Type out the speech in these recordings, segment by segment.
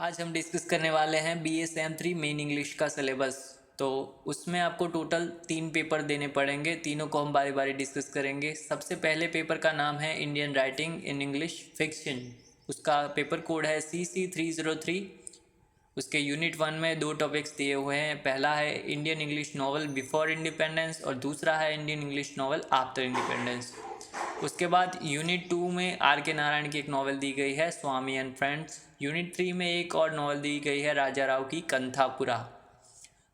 आज हम डिस्कस करने वाले हैं BA सेम 3 मेन इंग्लिश का सिलेबस। तो उसमें आपको टोटल 3 पेपर देने पड़ेंगे। तीनों को हम बारी बारी डिस्कस करेंगे। सबसे पहले पेपर का नाम है Indian writing in English fiction. उसका पेपर कोड है CC303। उसके यूनिट 1 में 2 टॉपिक्स दिए हुए हैं। पहला है Indian English novel before independence और दूसरा है Indian English novel after independence. उसके बाद यूनिट 2 में R.K. नारायण की एक नॉवल दी गई है स्वामी एंड फ्रेंड्स। यूनिट 3 में एक और नॉवल दी गई है राजा राव की कंथापुरा।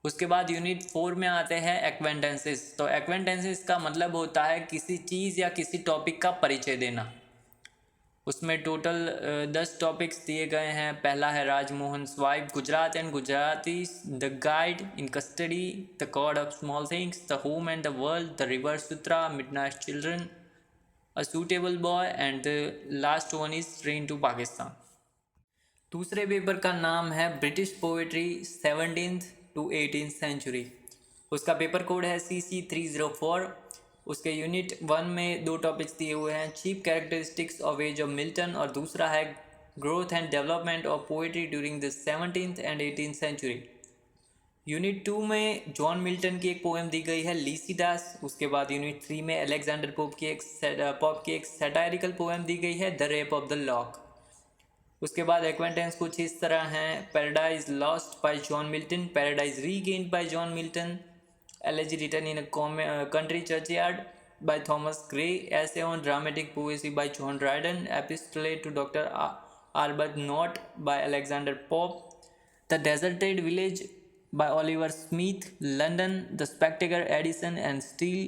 उसके बाद यूनिट 4 में आते हैं एक्वेंटेंसेस। तो एक्वेंटेंसेस का मतलब होता है किसी चीज़ या किसी टॉपिक का परिचय देना। उसमें टोटल 10 टॉपिक्स दिए गए हैं। पहला है Rajmohan swipe, Gujarat and Gujarati, the guide in custody, the God of small things, the home and the world, the river Sutra, midnight children, A Suitable Boy and the last one is Train to Pakistan। दूसरे paper का नाम है British poetry 17th to 18th century. उसका paper code है CC304। उसके unit 1 में 2 topics दिए हुए हैं, chief characteristics of age of Milton और दूसरा है growth and development of poetry during the 17th and 18th century. Unit 2 में जॉन मिल्टन की एक पोएम दी गई है लीसिडास। उसके बाद यूनिट 3 में अलेक्जेंडर पोप की एक सैटायरिकल पोएम दी गई है the rape of the lock. उसके बाद एक्वेंटेंस कुछ इस तरह हैं, paradise lost by John Milton, paradise regained by John Milton, elegy written in country churchyard by Thomas Gray, essay on dramatic poesy by John Dryden, epistle to doctor Arbuthnot by Alexander Pope, the deserted village by Oliver Smith, London, The Spectator, Edison and Steel,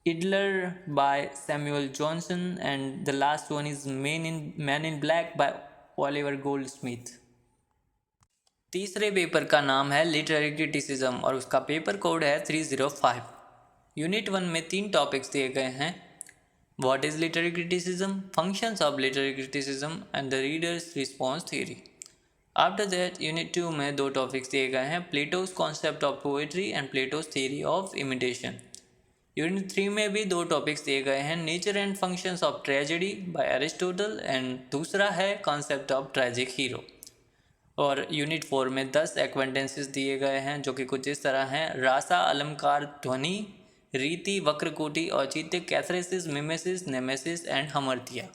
Idler by Samuel Johnson, and the last one is Man in Black by Oliver Goldsmith। तीसरे paper का नाम है literary criticism और उसका paper code है 305। Unit 1 में 3 topics दिए गए हैं, what is literary criticism, functions of literary criticism and the readers response theory. After that unit 2 में 2 टॉपिक्स दिए गए हैं, Plato's concept of poetry and Plato's theory of imitation. Unit 3 में भी 2 टॉपिक्स दिए गए हैं, nature and functions of tragedy by Aristotle and दूसरा है कॉन्सेप्ट ऑफ ट्रेजिक हीरो। और यूनिट 4 में 10 एक्वेंटेंसेस दिए गए हैं जो कि कुछ इस तरह हैं, रासा, अलंकार, ध्वनि, रीति, वक्रकोटि, औचित्य, कैथरेसिस, मिमेसिस, नेमेसिस एंड हमर्तिया।